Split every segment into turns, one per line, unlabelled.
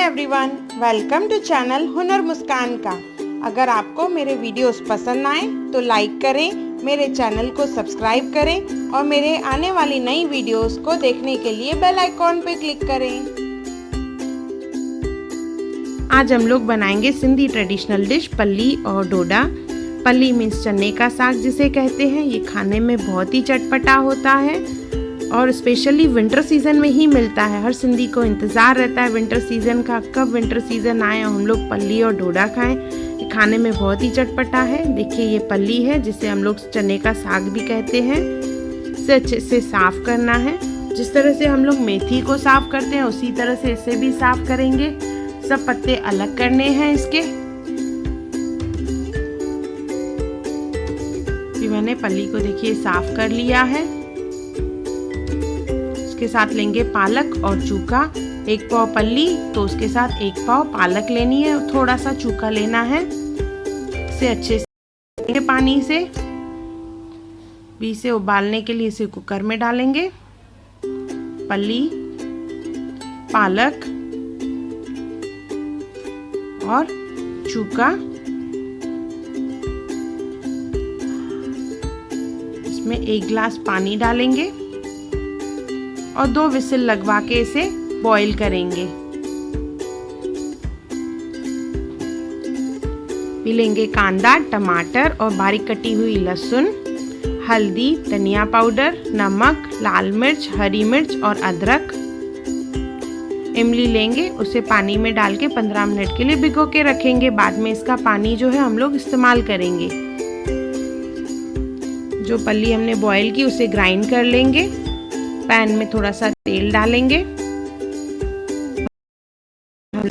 Everyone, welcome to channel हुनर मुस्कान का। अगर आपको मेरे वीडियोस पसंद आए तो लाइक करें, मेरे चैनल को सब्सक्राइब करें और मेरे आने वाली नई वीडियोस को देखने के लिए बेल आइकॉन पे क्लिक करें। आज हम लोग बनाएंगे सिंधी ट्रेडिशनल डिश पल्ली और डोडा। पल्ली मीन्स चने का साग जिसे कहते हैं। ये खाने में बहुत ही चटपटा होता है और स्पेशली विंटर सीजन में ही मिलता है। हर सिंधी को इंतज़ार रहता है विंटर सीजन का, कब विंटर सीजन आए और हम लोग पल्ली और डोडा खाएं। ये खाने में बहुत ही चटपटा है। देखिए ये पल्ली है जिसे हम लोग चने का साग भी कहते हैं। इसे अच्छे से साफ करना है। जिस तरह से हम लोग मेथी को साफ करते हैं उसी तरह से इसे भी साफ करेंगे। सब पत्ते अलग करने हैं इसके। मैंने पल्ली को देखिए साफ कर लिया है। उसके साथ लेंगे पालक और चूका। 1 पाव पल्ली तो उसके साथ 1 पाव पालक लेनी है और थोड़ा सा चूका लेना है। इसे अच्छे से पानी से इसे उबालने के लिए इसे कुकर में डालेंगे। पल्ली, पालक और चूका, इसमें 1 गिलास पानी डालेंगे और 2 विसिल लगवा के इसे बॉईल करेंगे। भी लेंगे कांदा, टमाटर और बारीक कटी हुई लहसुन, हल्दी, धनिया पाउडर, नमक, लाल मिर्च, हरी मिर्च और अदरक। इमली लेंगे, उसे पानी में डाल के 15 मिनट के लिए भिगो के रखेंगे। बाद में इसका पानी जो है हम लोग इस्तेमाल करेंगे। जो पल्ली हमने बॉईल की उसे ग्राइंड कर लेंगे। पैन में थोड़ा सा तेल डालेंगे।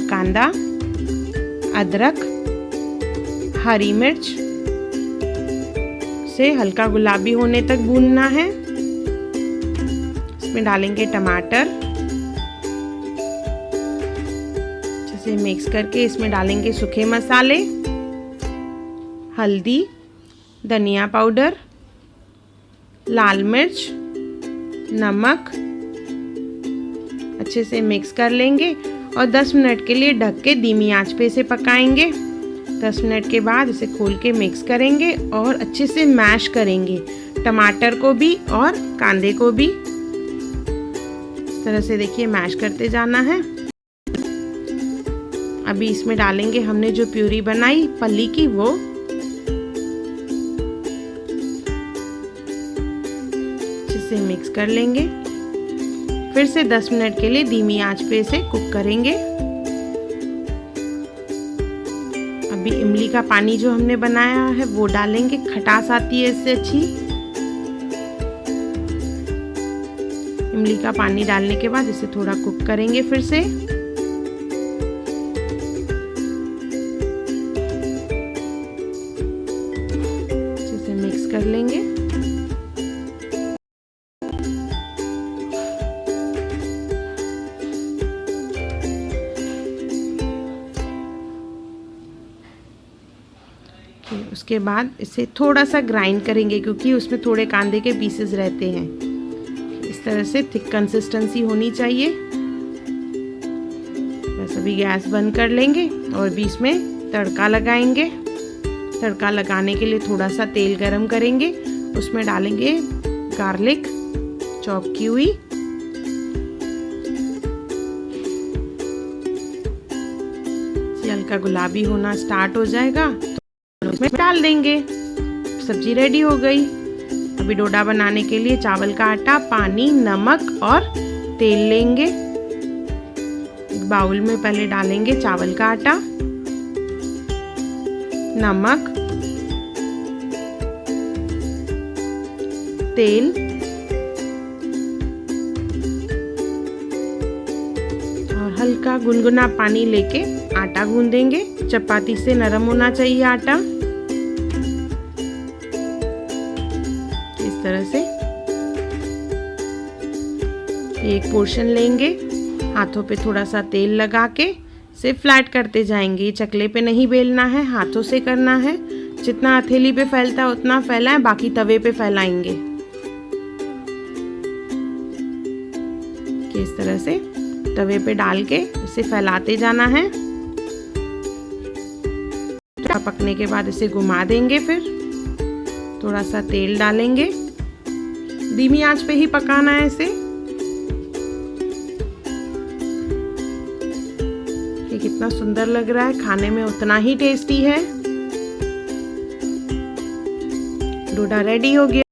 कांदा, अदरक, हरी मिर्च से हल्का गुलाबी होने तक भूनना है। इसमें डालेंगे टमाटर। अच्छे से मिक्स करके इसमें डालेंगे सूखे मसाले, हल्दी, धनिया पाउडर, लाल मिर्च, नमक। अच्छे से मिक्स कर लेंगे और 10 मिनट के लिए ढक के धीमी आंच पे इसे पकाएंगे। 10 मिनट के बाद इसे खोल के मिक्स करेंगे और अच्छे से मैश करेंगे, टमाटर को भी और कांदे को भी। इस तरह से देखिए मैश करते जाना है। अभी इसमें डालेंगे हमने जो प्यूरी बनाई पल्ली की, वो से मिक्स कर लेंगे। फिर से 10 मिनट के लिए धीमी आंच पे इसे कुक करेंगे। अभी इमली का पानी जो हमने बनाया है वो डालेंगे, खटास आती है इससे अच्छी। इमली का पानी डालने के बाद इसे थोड़ा कुक करेंगे फिर से। अच्छे से मिक्स कर लेंगे। उसके बाद इसे थोड़ा सा ग्राइंड करेंगे क्योंकि उसमें थोड़े कांदे के पीसेस रहते हैं। इस तरह से थिक कंसिस्टेंसी होनी चाहिए। बस अभी गैस बंद कर लेंगे और बीच में तड़का लगाएंगे। तड़का लगाने के लिए थोड़ा सा तेल गरम करेंगे। उसमें डालेंगे गार्लिक चॉप की हुई, हल्का गुलाबी होना स्टार्ट हो जाएगा तो उसमें डाल देंगे। सब्जी रेडी हो गई। अभी डोडा बनाने के लिए चावल का आटा, पानी, नमक और तेल लेंगे। एक बाउल में पहले डालेंगे चावल का आटा, नमक, तेल और हल्का गुनगुना पानी लेके आटा गूंदेंगे। चपाती से नरम होना चाहिए आटा। इस तरह से एक पोर्शन लेंगे, हाथों पे थोड़ा सा तेल लगा के इसे फ्लैट करते जाएंगे। चकले पे नहीं बेलना है, हाथों से करना है। जितना हथेली पे फैलता है उतना फैलाएं, बाकी तवे पे फैलाएंगे। इस तरह से तवे पे डाल के इसे फैलाते जाना है। पकने के बाद इसे घुमा देंगे, फिर थोड़ा सा तेल डालेंगे। धीमी आंच पे ही पकाना है इसे। ये कितना सुंदर लग रहा है, खाने में उतना ही टेस्टी है। डोडा रेडी हो गया।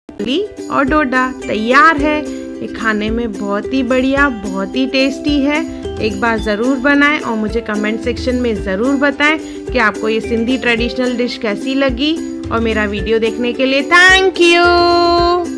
पल्ली और डोडा तैयार है। ये खाने में बहुत ही बढ़िया, बहुत ही टेस्टी है। एक बार ज़रूर बनाएं और मुझे कमेंट सेक्शन में ज़रूर बताएं कि आपको ये सिंधी ट्रेडिशनल डिश कैसी लगी। और मेरा वीडियो देखने के लिए थैंक यू।